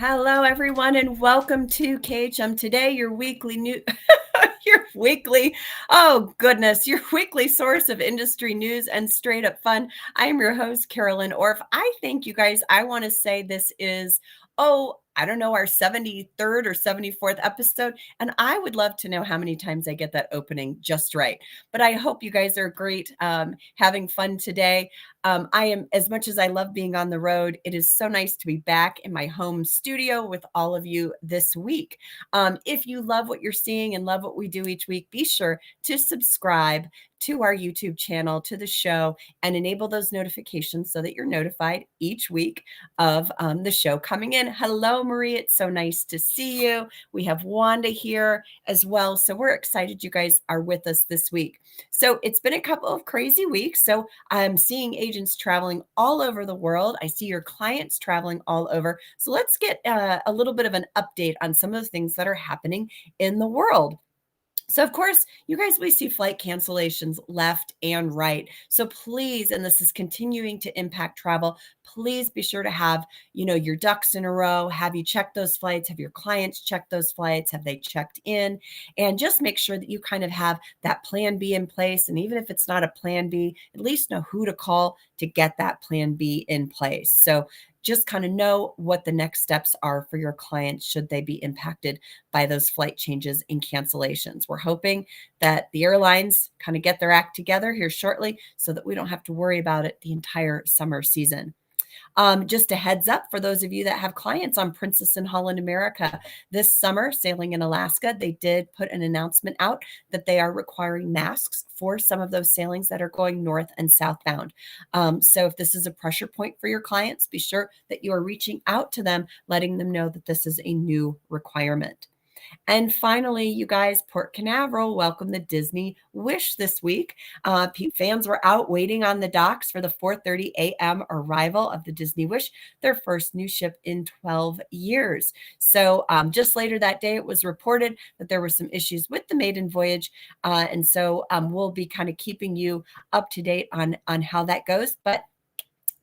Hello, everyone, and welcome to KHM Today, your weekly your weekly, oh goodness, your weekly source of industry news and straight up fun. I am your host, Carolyn Orff. I think you guys, I want to say this is, I don't know, our 73rd or 74th episode. And I would love to know how many times I get that opening just right. But I hope you guys are great, having fun today. I am, as much as I love being on the road, it is so nice to be back in my home studio with all of you this week. If you love what you're seeing and love what we do each week, be sure to subscribe to our YouTube channel, to the show, and enable those notifications so that you're notified each week of the show coming in. Hello, Marie. It's so nice to see you. We have Wanda here as well. So we're excited you guys are with us this week. So it's been a couple of crazy weeks. So I'm seeing agents traveling all over the world. I see your clients traveling all over. So let's get a little bit of an update on some of the things that are happening in the world. So, of course, you guys, we see flight cancellations left and right. So please, and this is continuing to impact travel, please be sure to have, your ducks in a row. Have you checked those flights? Have your clients checked those flights? Have they checked in? And just make sure that you kind of have that plan B in place. And even if it's not a plan B, at least know who to call to get that plan B in place. So just kind of know what the next steps are for your clients should they be impacted by those flight changes and cancellations. We're hoping that the airlines kind of get their act together here shortly so that we don't have to worry about it the entire summer season. Just a heads up for those of you that have clients on Princess and Holland America this summer sailing in Alaska, they did put an announcement out that they are requiring masks for some of those sailings that are going north and southbound. So if this is a pressure point for your clients, be sure that you are reaching out to them, letting them know that this is a new requirement. And finally, you guys, Port Canaveral welcomed the Disney Wish this week. Fans were out waiting on the docks for the 4:30 a.m. arrival of the Disney Wish, their first new ship in 12 years. So just later that day, it was reported that there were some issues with the maiden voyage. And so we'll be kind of keeping you up to date on how that goes. But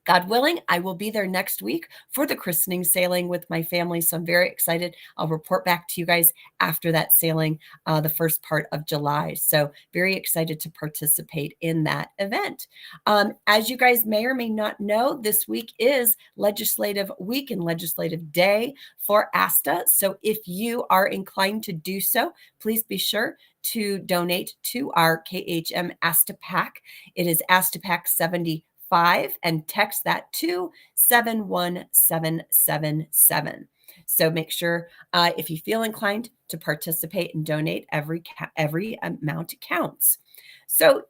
God willing, I will be there next week for the christening sailing with my family. So I'm very excited. I'll report back to you guys after that sailing, the first part of July. So very excited to participate in that event. As you guys may or may not know, this week is Legislative Week and Legislative Day for ASTA. So if you are inclined to do so, please be sure to donate to our KHM ASTA PAC. It is ASTA PAC 75 and text that to 71777. So make sure if you feel inclined to participate and donate, every amount counts. So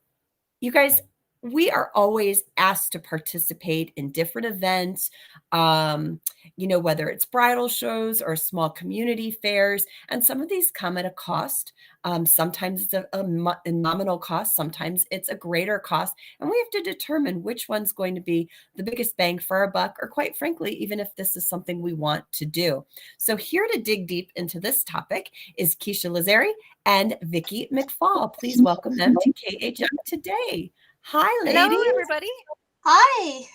you guys, we are always asked to participate in different events, whether it's bridal shows or small community fairs. And some of these come at a cost. Sometimes it's a nominal cost. Sometimes it's a greater cost. And we have to determine which one's going to be the biggest bang for our buck, or quite frankly, even if this is something we want to do. So here to dig deep into this topic is Kiesha Lizaire and Vicki McFall. Please welcome them to KHM Today. Hi, ladies. Hello, everybody. Hi.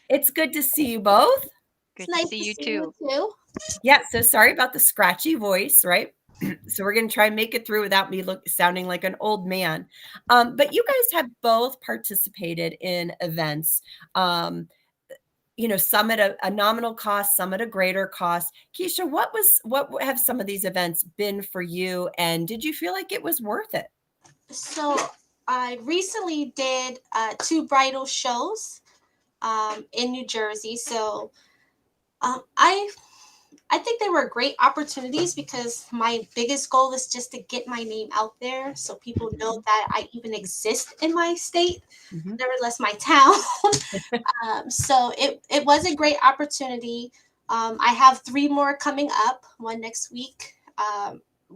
It's good to see you both. Good It's nice to see you you too. too. Yeah, so sorry about the scratchy voice, right? So we're going to try and make it through without me sounding like an old man. But you guys have both participated in events, some at a nominal cost, some at a greater cost. Kiesha, what have some of these events been for you? And did you feel like it was worth it? So I recently did 2 bridal shows in New Jersey. So I think they were great opportunities because my biggest goal is just to get my name out there so people know that I even exist in my state, nevertheless my town. So it was a great opportunity. I have 3 more coming up, one next week,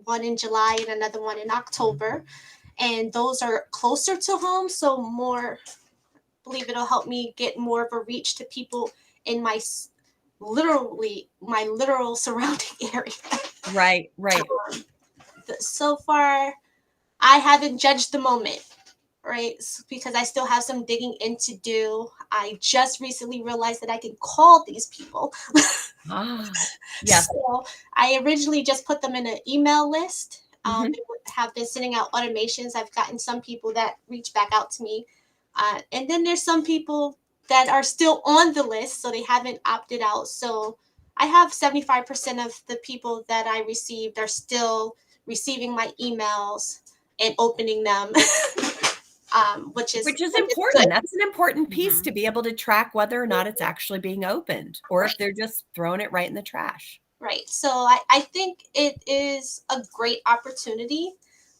one in July and another one in October. And those are closer to home, so believe it'll help me get more of a reach to people in my literal surrounding area. Right. So far, I haven't judged the moment, right? Because I still have some digging in to do. I just recently realized that I can call these people. Yes. So I originally just put them in an email list. Mhm. Have been sending out automations. I've gotten some people that reach back out to me. And then there's some people that are still on the list, so they haven't opted out. So I have 75% of the people that I received are still receiving my emails and opening them, which is important. good. That's an important piece to be able to track whether or not it's actually being opened or if they're just throwing it right in the trash. Right. So I think it is a great opportunity.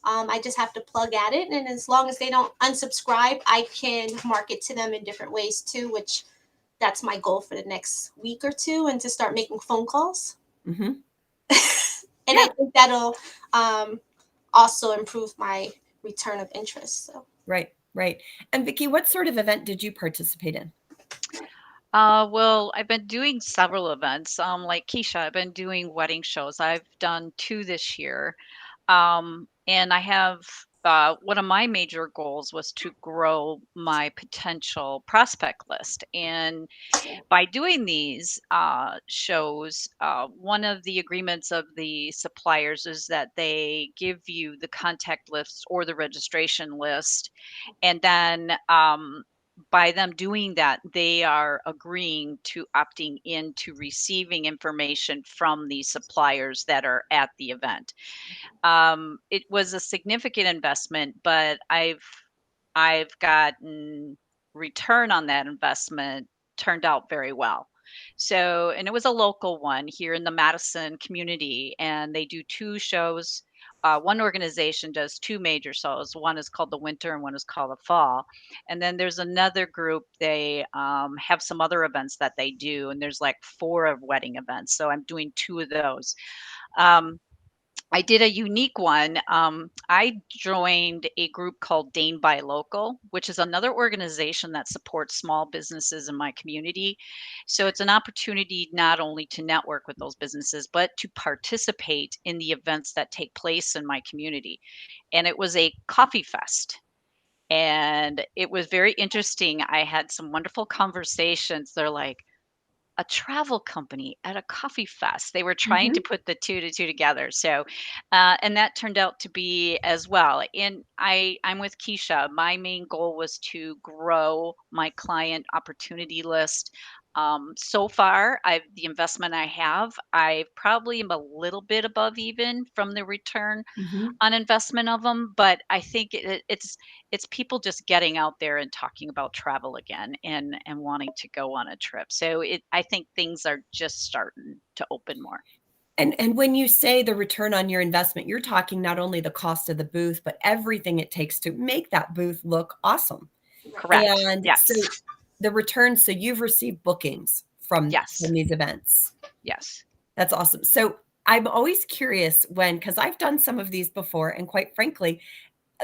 I just have to plug at it. And as long as they don't unsubscribe, I can market to them in different ways too, which that's my goal for the next week or two, and to start making phone calls. Mm-hmm. And I think that'll also improve my return of interest. So. Right. And Vicki, what sort of event did you participate in? Well, I've been doing several events. Like Kiesha, I've been doing wedding shows. I've done 2 this year. And I have one of my major goals was to grow my potential prospect list. And by doing these shows, one of the agreements of the suppliers is that they give you the contact list or the registration list. And then by them doing that, they are agreeing to opting into receiving information from the suppliers that are at the event. It was a significant investment, but I've gotten return on that investment turned out very well. So, and it was a local one here in the Madison community, and they do 2 shows. One organization does 2 major shows. One is called the winter and one is called the fall. And then there's another group, they have some other events that they do, and there's like 4 of wedding events. So I'm doing 2 of those. I did a unique one. I joined a group called Dane Buy Local, which is another organization that supports small businesses in my community. So it's an opportunity not only to network with those businesses, but to participate in the events that take place in my community. And it was a coffee fest. And it was very interesting. I had some wonderful conversations. They're like, a travel company at a coffee fest. They were trying to Mm-hmm. put the 2 to 2 together. So, and that turned out to be as well. And I'm with Kiesha. My main goal was to grow my client opportunity list. So far, the investment I probably am a little bit above even from the return Mm-hmm. on investment of them, but I think it's people just getting out there and talking about travel again and wanting to go on a trip. So I think things are just starting to open more. And when you say the return on your investment, you're talking not only the cost of the booth, but everything it takes to make that booth look awesome. Correct. And Yes. so the return, so you've received bookings from Yes. these events. Yes. That's awesome. So I'm always curious because I've done some of these before, and quite frankly,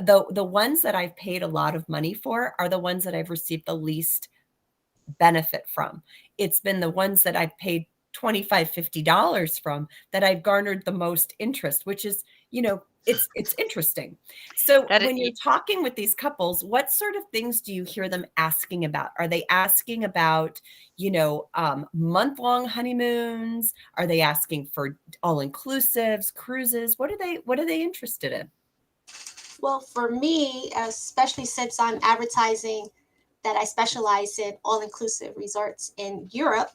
the ones that I've paid a lot of money for are the ones that I've received the least benefit from. It's been the ones that I've paid $25, $50 from that I've garnered the most interest, which is, it's interesting. So when you're talking with these couples, what sort of things do you hear them asking about? Are they asking about, month-long honeymoons? Are they asking for all-inclusives, cruises? What are they interested in? Well, for me, especially since I'm advertising that I specialize in all-inclusive resorts in Europe,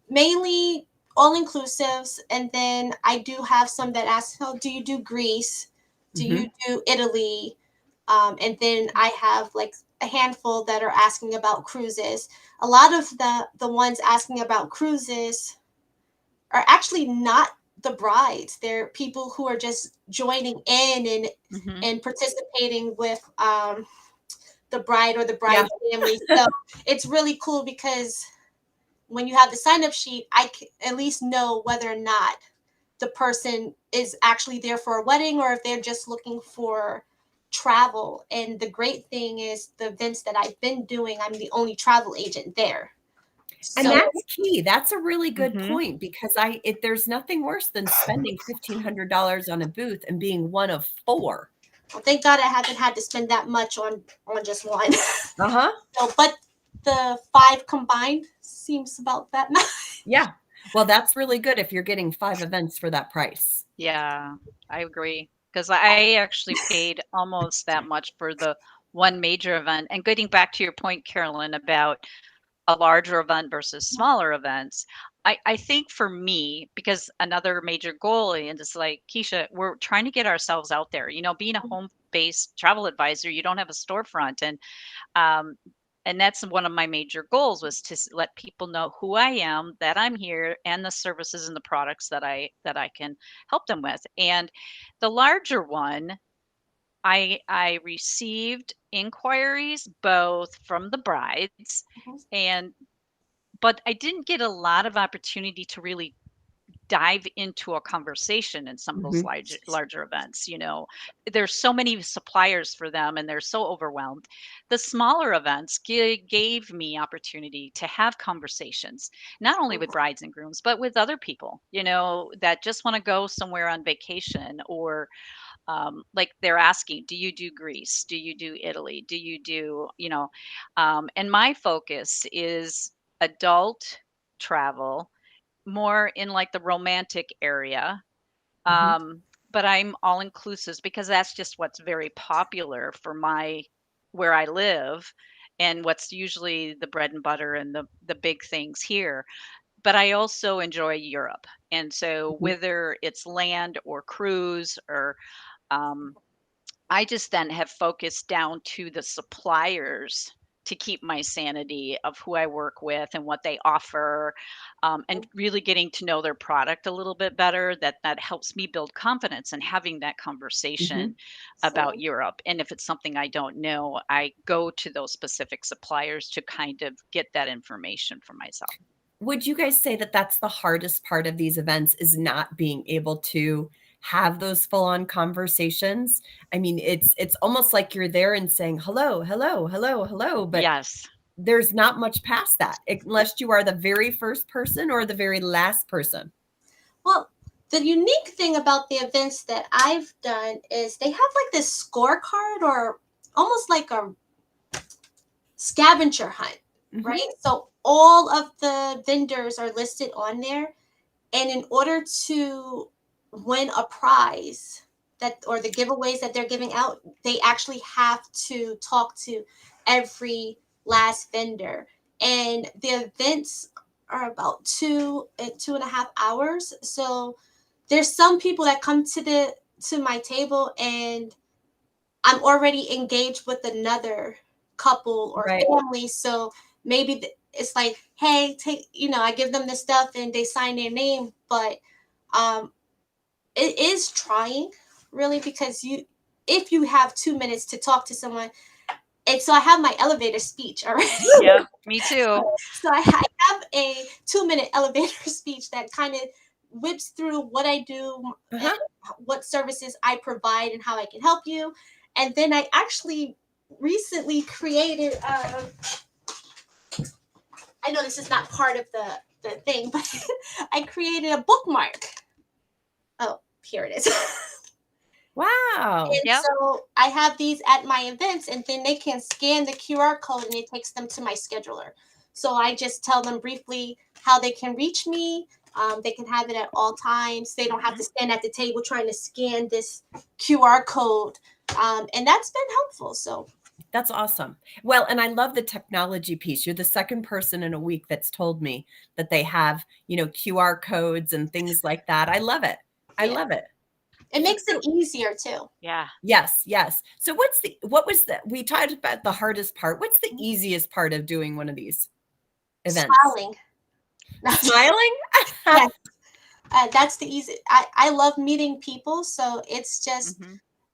mainly all-inclusives, and then I do have some that ask, "Oh, do you do Greece? Do you do Italy?" And then I have like a handful that are asking about cruises. A lot of the ones asking about cruises are actually not the brides. They're people who are just joining in and participating with the bride or the bride family. So it's really cool because when you have the sign up sheet, I can at least know whether or not the person is actually there for a wedding or if they're just looking for travel. And the great thing is the events that I've been doing, I'm the only travel agent there. And that's key. That's a really good point because there's nothing worse than spending $1,500 on a booth and being one of 4. Well, thank God I haven't had to spend that much on just one. Uh-huh. So, but the 5 combined seems about that much. Yeah. Well, that's really good if you're getting 5 events for that price. Yeah, I agree. Because I actually paid almost that much for the one major event. And getting back to your point, Carolyn, about a larger event versus smaller events, I think for me, because another major goal, and it's like, Kiesha, we're trying to get ourselves out there. Being a home-based travel advisor, you don't have a storefront. Um, and that's one of my major goals, was to let people know who I am, that I'm here, and the services and the products that I can help them with. And the larger one, I received inquiries both from the brides, and but I didn't get a lot of opportunity to really dive into a conversation in some of those larger events. There's so many suppliers for them, and they're so overwhelmed. The smaller events gave me opportunity to have conversations, not only with brides and grooms, but with other people, that just want to go somewhere on vacation, or like they're asking, do you do Greece? Do you do Italy? Do you do, and my focus is adult travel, more in like the romantic area. But I'm all inclusive, because that's just what's very popular for where I live, and what's usually the bread and butter and the big things here. But I also enjoy Europe. And so whether it's land or cruise, or um, I just then have focused down to the suppliers to keep my sanity of who I work with and what they offer, and really getting to know their product a little bit better. That helps me build confidence and having that conversation about Europe. And if it's something I don't know, I go to those specific suppliers to kind of get that information for myself. Would you guys say that that's the hardest part of these events, is not being able to have those full-on conversations? I mean, it's almost like you're there and saying, hello, hello, hello, hello, but Yes. there's not much past that, unless you are the very first person or the very last person. Well, the unique thing about the events that I've done is they have like this scorecard, or almost like a scavenger hunt, right? So all of the vendors are listed on there. And in order to win a prize, or the giveaways that they're giving out, they actually have to talk to every last vendor. And the events are about 2.5 hours. So there's some people that come to my table, and I'm already engaged with another couple or family. So maybe it's like, hey, I give them this stuff and they sign their name. But it is trying, really, because if you have 2 minutes to talk to someone, and so I have my elevator speech already. Yeah, me too. So I have a 2-minute elevator speech that kind of whips through what I do, and what services I provide, and how I can help you. And then I actually recently created, I know this is not part of the thing, but I created a bookmark. Oh, here it is. Wow. And so I have these at my events, and then they can scan the QR code and it takes them to my scheduler. So I just tell them briefly how they can reach me. They can have it at all times. They don't have to stand at the table trying to scan this QR code. And that's been helpful. So that's awesome. Well, and I love the technology piece. You're the second person in a week that's told me that they have, QR codes and things like that. I love it. I love it. It makes it easier too. Yeah. Yes. Yes. So we talked about the hardest part. What's the easiest part of doing one of these events? Smiling. Smiling? Yes. That's the easy. I love meeting people. So it's just,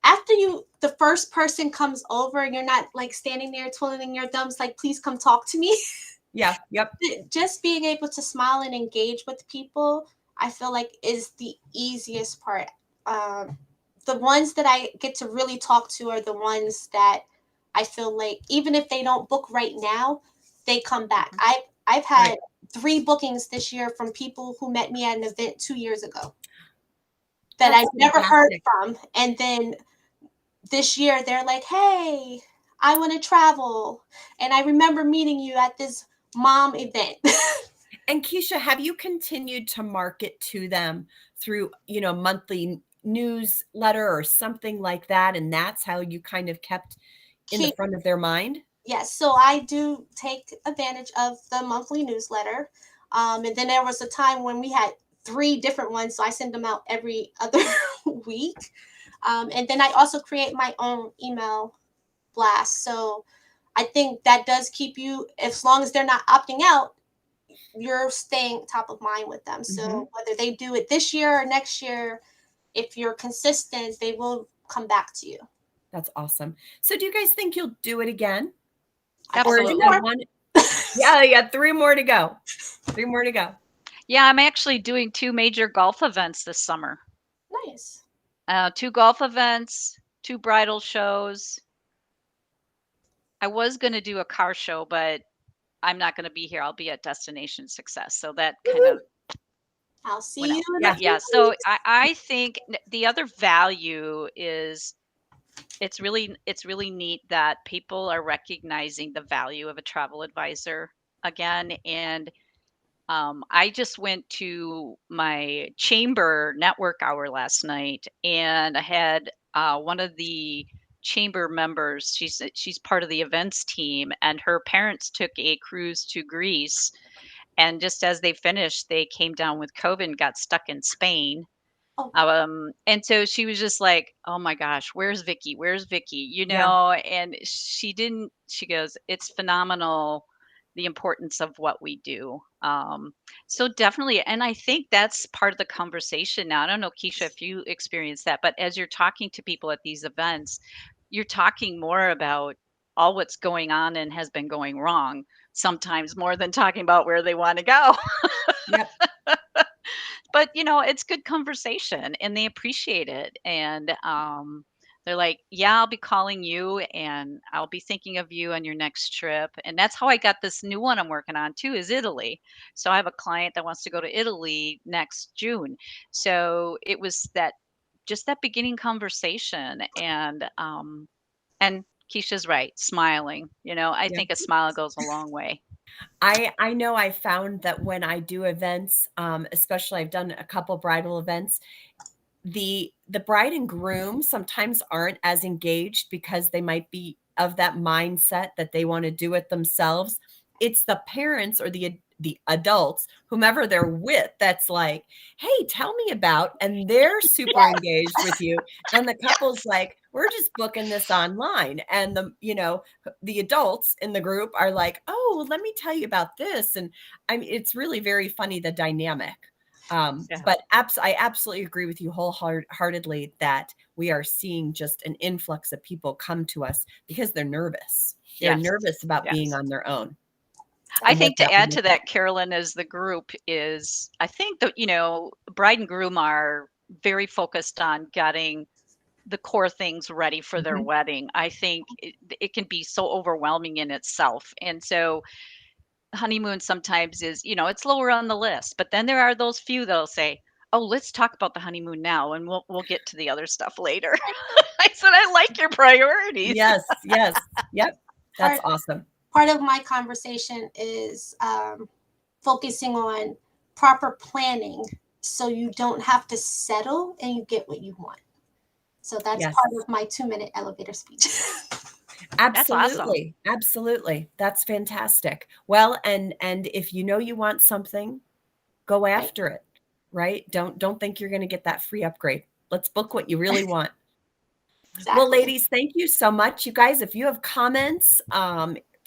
after the first person comes over, and you're not like standing there twiddling your thumbs, like, please come talk to me. Yeah. Yep. Just being able to smile and engage with people, I feel like, is the easiest part. The ones that I get to really talk to are the ones that I feel like, even if they don't book right now, they come back. I've had 3 bookings this year from people who met me at an event 2 years ago that I've never heard from. And then this year they're like, hey, I want to travel. And I remember meeting you at this mom event. And Kiesha, have you continued to market to them through, monthly newsletter or something like that? And that's how you kind of kept in the front of their mind? Yes, so I do take advantage of the monthly newsletter. And then there was a time when we had 3 different ones, so I send them out every other week. And then I also create my own email blast. So I think that does keep you, as long as they're not opting out, you're staying top of mind with them. So whether they do it this year or next year, if you're consistent, they will come back to you. That's awesome. So do you guys think you'll do it again? Absolutely. Yeah, 3 more to go. 3 more to go. Yeah, I'm actually doing 2 major golf events this summer. Nice. 2 golf events, 2 bridal shows. I was going to do a car show, but I'm not going to be here. I'll be at Destination Success. So that kind of I'll see went you. out. Yeah. So I think the other value is it's really neat that people are recognizing the value of a travel advisor again. And I just went to my chamber network hour last night, and I had one of the chamber members. She's part of the events team, and her parents took a cruise to Greece. And just as they finished, they came down with COVID and got stuck in Spain. And so she was just like, "Oh my gosh, where's Vicki? Where's Vicki?" And she goes, "It's phenomenal, the importance of what we do." So definitely, and I think that's part of the conversation now. I don't know, Kiesha, if you experience that, but as you're talking to people at these events, you're talking more about all what's going on and has been going wrong, sometimes more than talking about where they want to go. Yep. But it's good conversation and they appreciate it. And they're like, "Yeah, I'll be calling you and I'll be thinking of you on your next trip." And that's how I got this new one I'm working on too, is Italy. So I have a client that wants to go to Italy next June. So it was that beginning conversation. And Keisha's right, smiling. I think a smile goes a long way. I know I found that when I do events, especially I've done a couple bridal events, the bride and groom sometimes aren't as engaged because they might be of that mindset that they want to do it themselves. It's the parents or the adults, whomever they're with, that's like, "Hey, tell me about," and they're super engaged with you. And the couple's like, "We're just booking this online." And the adults in the group are like, "Oh, well, let me tell you about this." And I mean, it's really very funny, the dynamic. But I absolutely agree with you wholeheartedly that we are seeing just an influx of people come to us because they're nervous. They're nervous about being on their own. I think to add to that, Carolyn, as the group is, I think that, bride and groom are very focused on getting the core things ready for their wedding. I think it can be so overwhelming in itself. And so honeymoon sometimes is, it's lower on the list, but then there are those few that'll say, "Oh, let's talk about the honeymoon now and we'll get to the other stuff later." I said, "I like your priorities." Yes. Yep. That's awesome. Part of my conversation is focusing on proper planning so you don't have to settle and you get what you want. So that's part of my 2-minute elevator speech. Absolutely. That's awesome. Absolutely. That's fantastic. Well, and if you want something, go after it, right? Don't think you're going to get that free upgrade. Let's book what you really want. Exactly. Well, ladies, thank you so much. You guys, if you have comments,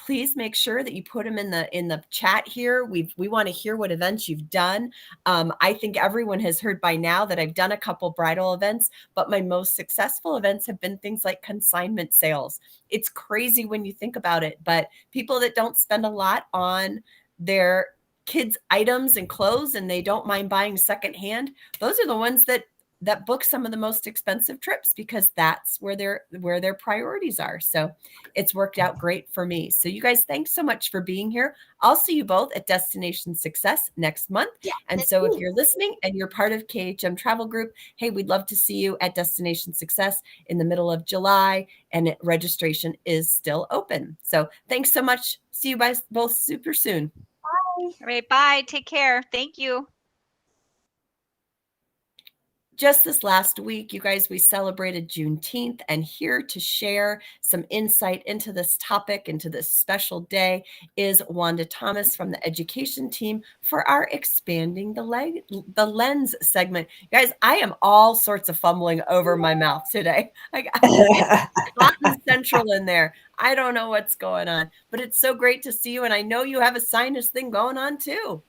please make sure that you put them in the chat here. We want to hear what events you've done. I think everyone has heard by now that I've done a couple bridal events, but my most successful events have been things like consignment sales. It's crazy when you think about it, but people that don't spend a lot on their kids' items and clothes and they don't mind buying secondhand, those are the ones that that book some of the most expensive trips because that's where their priorities are. So it's worked out great for me. So you guys, thanks so much for being here. I'll see you both at Destination Success next month. Yeah, and so if you're listening and you're part of KHM Travel Group, hey, we'd love to see you at Destination Success in the middle of July, and registration is still open. So thanks so much. See you guys both super soon. Bye. All right, bye. Take care. Thank you. Just this last week, you guys, we celebrated Juneteenth, and here to share some insight into this topic, into this special day, is Wanda Thomas from the education team for our Expanding the Lens segment. You guys, I am all sorts of fumbling over my mouth today. I got hot and central in there. I don't know what's going on, but it's so great to see you. And I know you have a sinus thing going on too.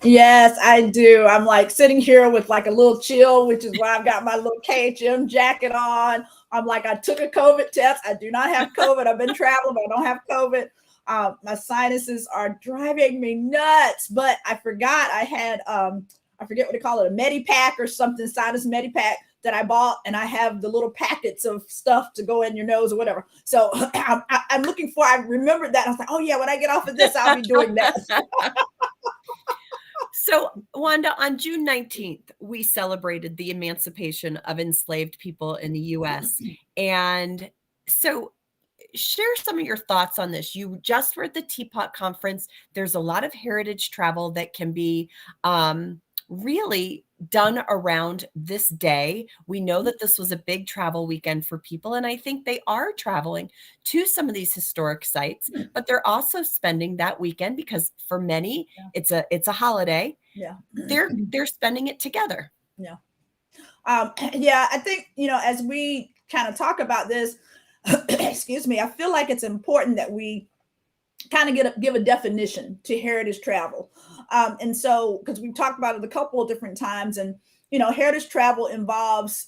Yes, I do. I'm like sitting here with like a little chill, which is why I've got my little KHM jacket on. I'm like, I took a COVID test. I do not have COVID. I've been traveling, but I don't have COVID. My sinuses are driving me nuts, but I forgot I had, I forget what they call it, a Medipack or something, sinus Medipack that I bought, and I have the little packets of stuff to go in your nose or whatever. So I'm looking for, I remembered that. I was like, oh yeah, when I get off of this, I'll be doing that. So, Wanda, on June 19th, we celebrated the emancipation of enslaved people in the U.S. And so share some of your thoughts on this. You just were at the Teapot Conference. There's a lot of heritage travel that can be really done around this day. We know that this was a big travel weekend for people, and I think they are traveling to some of these historic sites, but they're also spending that weekend because for many, it's a holiday. Yeah. They're spending it together. Yeah. Yeah, I think, as we kind of talk about this, excuse me, I feel like it's important that we kind of give a definition to heritage travel. And so, because we've talked about it a couple of different times, and, heritage travel involves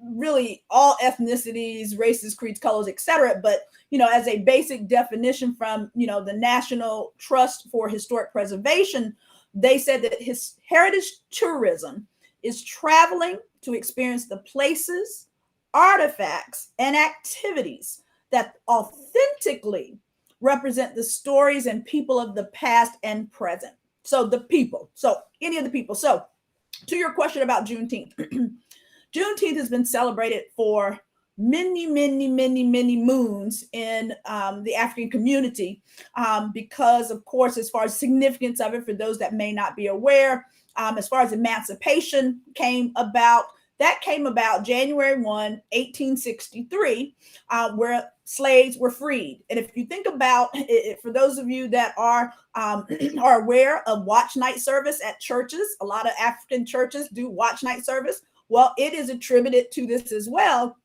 really all ethnicities, races, creeds, colors, etc. But, as a basic definition from, the National Trust for Historic Preservation, they said that heritage tourism is traveling to experience the places, artifacts, and activities that authentically represent the stories and people of the past and present. So the people, so any of the people. So to your question about Juneteenth, Juneteenth has been celebrated for many, many, many, many moons in the African community because, of course, as far as significance of it, for those that may not be aware, as far as emancipation came about, that came about January 1, 1863, where slaves were freed. And if you think about it, for those of you that are aware of watch night service at churches, a lot of African churches do watch night service. Well, it is attributed to this as well,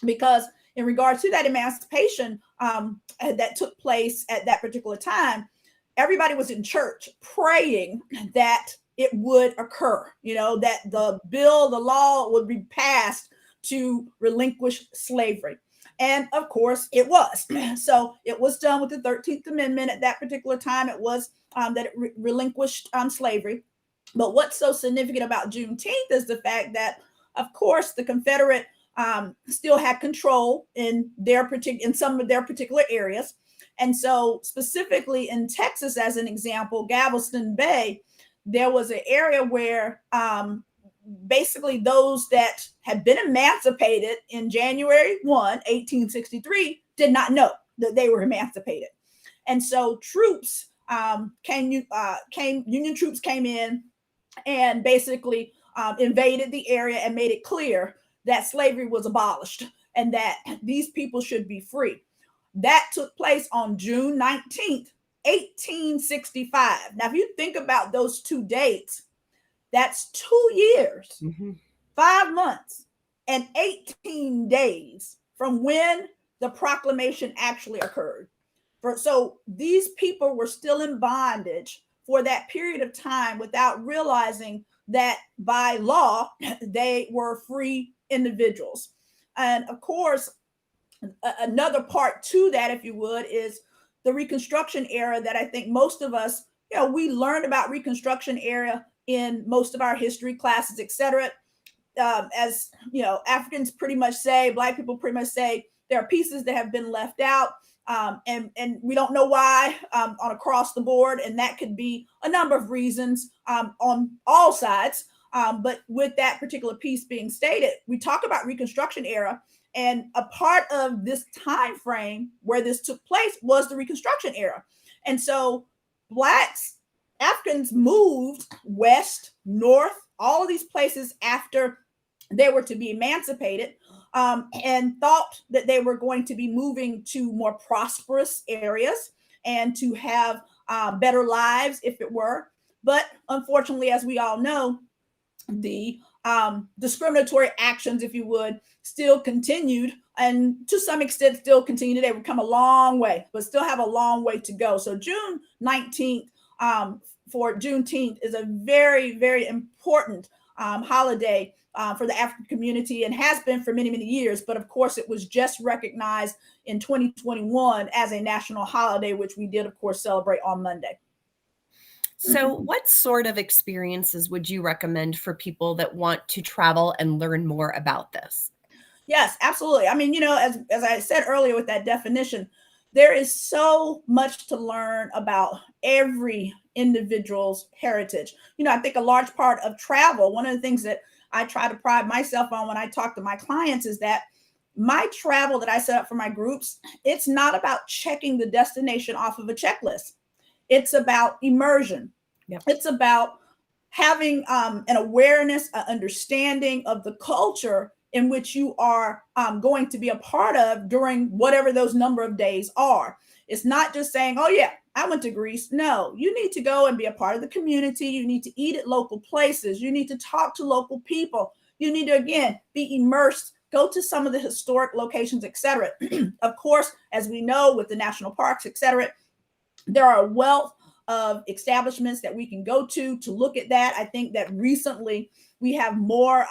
because in regards to that emancipation that took place at that particular time, everybody was in church praying that it would occur, that the law would be passed to relinquish slavery. And of course it was. So it was done with the 13th Amendment at that particular time. It was that it relinquished slavery. But what's so significant about Juneteenth is the fact that, of course, the Confederate still had control in some of their particular areas. And so specifically in Texas, as an example, Galveston Bay, there was an area where basically those that had been emancipated in January 1, 1863, did not know that they were emancipated. And so troops Union troops came in and basically invaded the area and made it clear that slavery was abolished and that these people should be free. That took place on June 19th, 1865. Now, if you think about those two dates, that's 2 years, 5 months, and 18 days from when the proclamation actually occurred. So these people were still in bondage for that period of time without realizing that by law, they were free individuals. And of course, another part to that, if you would, is the Reconstruction era that I think most of us, we learned about Reconstruction era in most of our history classes, etc. as you know, Africans pretty much say, Black people pretty much say, there are pieces that have been left out. And we don't know why on across the board. And that could be a number of reasons on all sides. But with that particular piece being stated, we talk about Reconstruction era, and a part of this time frame where this took place was the Reconstruction era. And so Blacks, Africans moved west, north, all of these places after they were to be emancipated, and thought that they were going to be moving to more prosperous areas and to have better lives, if it were. But unfortunately, as we all know, the discriminatory actions, if you would, still continued, and to some extent still continue. They would come a long way, but still have a long way to go. So June 19th for Juneteenth is a very, very important holiday for the African community, and has been for many, many years. But of course, it was just recognized in 2021 as a national holiday, which we did, of course, celebrate on Monday. So what sort of experiences would you recommend for people that want to travel and learn more about this? Yes, absolutely. I mean, you know, as I said earlier with that definition, there is so much to learn about every individual's heritage. You know, I think a large part of travel, one of the things that I try to pride myself on when I talk to my clients, is that my travel that I set up for my groups, it's not about checking the destination off of a checklist. It's about immersion. Yep. It's about having an awareness, an understanding of the culture in which you are going to be a part of during whatever those number of days are. It's not just saying, oh yeah, I went to Greece. No, you need to go and be a part of the community. You need to eat at local places. You need to talk to local people. You need to, again, be immersed, go to some of the historic locations, etc. Of course, as we know with the national parks, etc., there are a wealth of establishments that we can go to look at that. I think that recently we have more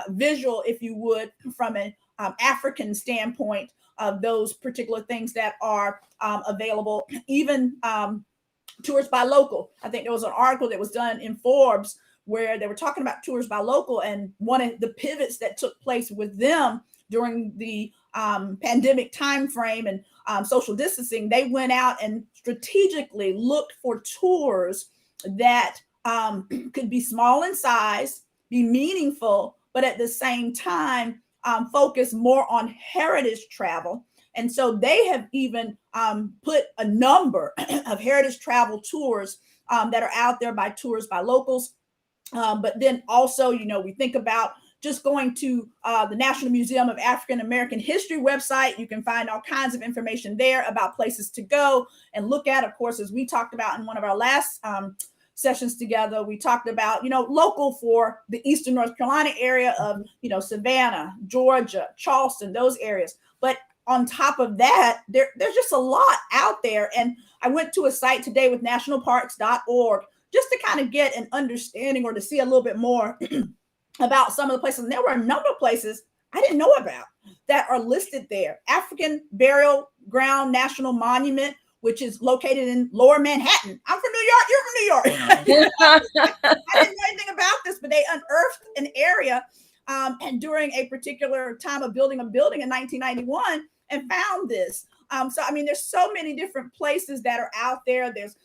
visual, if you would, from an African standpoint of those particular things that are available, even tours by local. I think there was an article that was done in Forbes where they were talking about tours by local, and one of the pivots that took place with them during the pandemic timeframe and social distancing, they went out and strategically looked for tours that could be small in size, be meaningful, but at the same time focus more on heritage travel. And so they have even put a number of heritage travel tours that are out there by tours by locals. But then also, you know, we think about just going to the National Museum of African American History website. You can find all kinds of information there about places to go and look at. Of course, as we talked about in one of our last sessions together, we talked about, you know, local for the Eastern North Carolina area of, you know, Savannah, Georgia, Charleston, those areas. But on top of that, there's just a lot out there. And I went to a site today with nationalparks.org just to kind of get an understanding or to see a little bit more about some of the places. And there were a number of places I didn't know about that are listed there. African Burial Ground National Monument, which is located in Lower Manhattan. I'm from New York. You're from New York. I didn't know anything about this, but they unearthed an area and during a particular time of building a building in 1991 and found this. So, I mean, there's so many different places that are out there. There's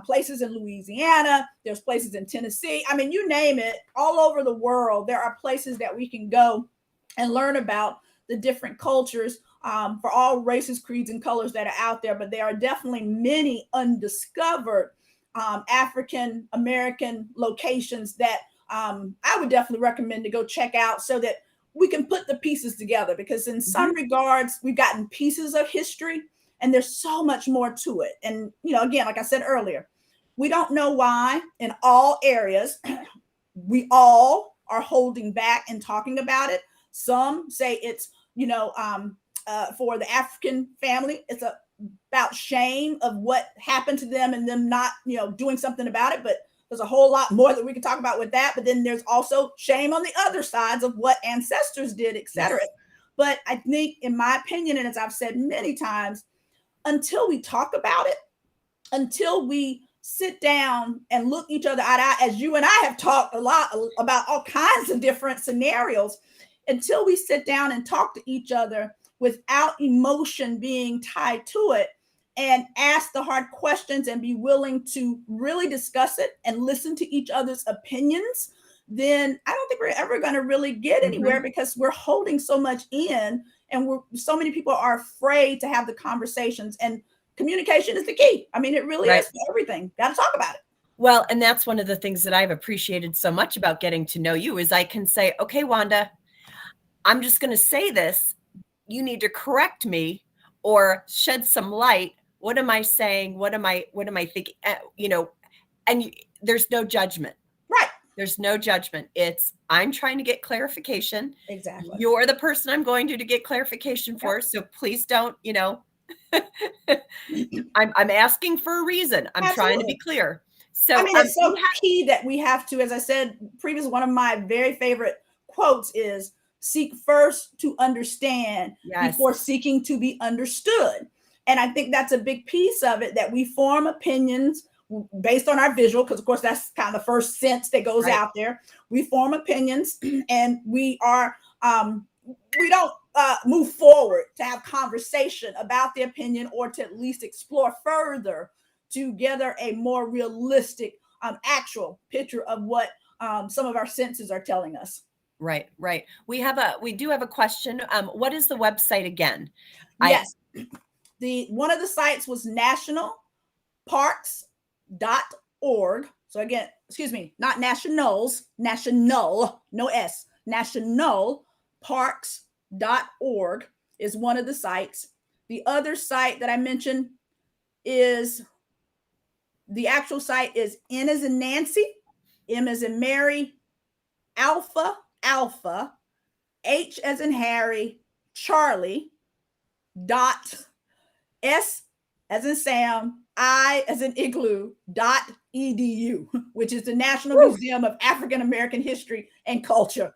places in Louisiana, there's places in Tennessee. I mean, you name it, all over the world, there are places that we can go and learn about the different cultures for all races, creeds, and colors that are out there. But there are definitely many undiscovered African American locations that I would definitely recommend to go check out so that we can put the pieces together, because in some regards, we've gotten pieces of history and there's so much more to it. And, you know, again, like I said earlier, we don't know why in all areas, we all are holding back and talking about it. Some say it's, you know, for the African family, it's about shame of what happened to them and them not, you know, doing something about it. But there's a whole lot more that we can talk about with that. But then there's also shame on the other sides of what ancestors did, et cetera. Yes. But I think, in my opinion, and as I've said many times, until we talk about it, until we sit down and look each other eye to eye, as you and I have talked a lot about all kinds of different scenarios, until we sit down and talk to each other without emotion being tied to it, and ask the hard questions and be willing to really discuss it and listen to each other's opinions, then I don't think we're ever going to really get anywhere, because we're holding so much in, and so many people are afraid to have the conversations, and communication is the key. I mean, it really is for everything. Got to talk about it. Well, and that's one of the things that I've appreciated so much about getting to know you, is I can say, okay, Wanda, I'm just going to say this. You need to correct me or shed some light. What am I saying? What am I thinking? And there's no judgment. Right. There's no judgment. It's, I'm trying to get clarification. Exactly. You're the person I'm going to get clarification for. So please don't, I'm asking for a reason. I'm trying to be clear. So I mean, it's so key that we have to, as I said previously, one of my very favorite quotes is, seek first to understand before seeking to be understood. And I think that's a big piece of it, that we form opinions based on our visual, because of course that's kind of the first sense that goes out there. We form opinions, and we don't move forward to have conversation about the opinion, or to at least explore further to gather a more realistic actual picture of what some of our senses are telling us. Right. We do have a question. What is the website again? Yes. One of the sites was nationalparks.org. So again, excuse me, not nationals, national, no S, nationalparks.org is one of the sites. The other site that I mentioned is, the actual site is N as in Nancy, M as in Mary, Alpha, H as in Harry, Charlie, dot, S as in Sam, I as in Igloo, .edu, which is the National Museum of African American History and Culture.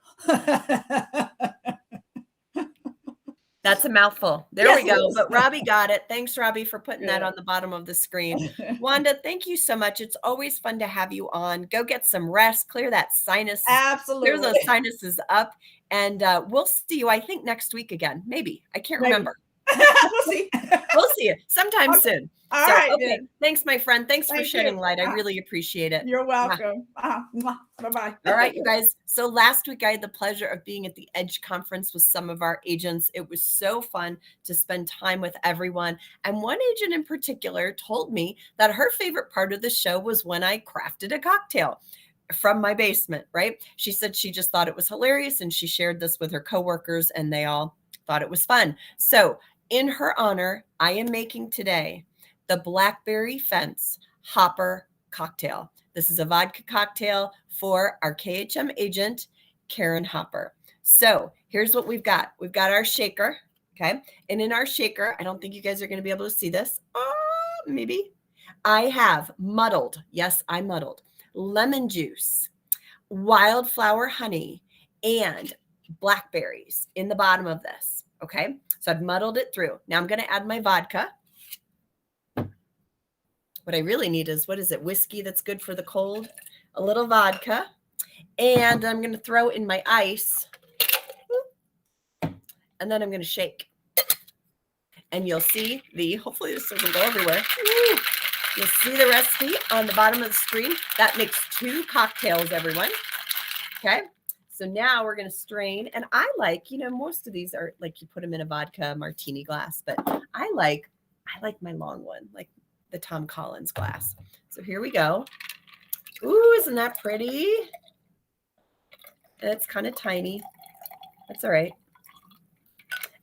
That's a mouthful. There we go. But Robbie got it. Thanks, Robbie, for putting that on the bottom of the screen. Wanda, thank you so much. It's always fun to have you on. Go get some rest. Clear that sinus. Absolutely. Clear those sinuses up. And we'll see you, I think, next week again. Maybe. I can't remember. We'll see. We'll see you sometime soon. All right. Okay. Thanks, my friend. Thanks for shedding light. I really appreciate it. You're welcome. Bye-bye. All right, you guys. So last week I had the pleasure of being at the EDGE conference with some of our agents. It was so fun to spend time with everyone. And one agent in particular told me that her favorite part of the show was when I crafted a cocktail from my basement, right? She said she just thought it was hilarious, and she shared this with her coworkers, and they all thought it was fun. So in her honor, I am making today the Blackberry Fence Hopper Cocktail. This is a vodka cocktail for our KHM agent, Karen Hopper. So here's what we've got. We've got our shaker, okay? And in our shaker, I don't think you guys are going to be able to see this. Maybe. I have muddled, yes, I muddled, lemon juice, wildflower honey, and blackberries in the bottom of this, okay? So I've muddled it through. Now I'm going to add my vodka. What I really need is, what is it? Whiskey that's good for the cold, a little vodka, and I'm going to throw in my ice, and then I'm going to shake. And you'll see hopefully this doesn't go everywhere. You'll see the recipe on the bottom of the screen. That makes 2 cocktails, everyone. Okay. So now we're going to strain. And I like, most of these are like you put them in a vodka martini glass, but I like my long one, like the Tom Collins glass. So here we go. Ooh, isn't that pretty? And it's kind of tiny. That's all right.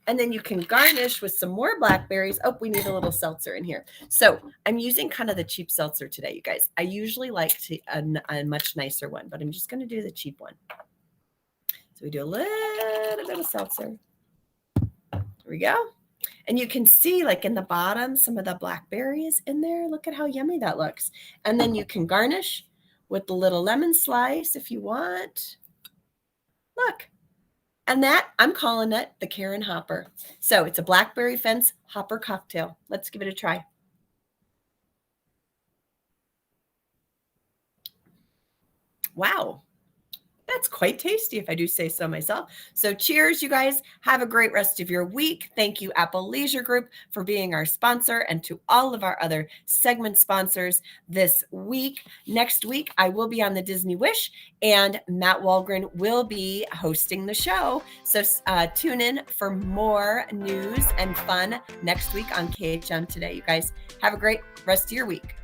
And then you can garnish with some more blackberries. Oh, we need a little seltzer in here. So I'm using kind of the cheap seltzer today, you guys. I usually like a much nicer one, but I'm just going to do the cheap one. So we do a little bit of seltzer. There we go. And you can see, like in the bottom, some of the blackberries in there. Look at how yummy that looks. And then you can garnish with the little lemon slice if you want. Look. And that, I'm calling it the Karen Hopper. So it's a Blackberry Fence Hopper Cocktail. Let's give it a try. Wow. That's quite tasty, if I do say so myself. So cheers, you guys. Have a great rest of your week. Thank you, Apple Leisure Group, for being our sponsor, and to all of our other segment sponsors this week. Next week, I will be on the Disney Wish, and Matt Walgren will be hosting the show. So tune in for more news and fun next week on KHM Today. You guys have a great rest of your week.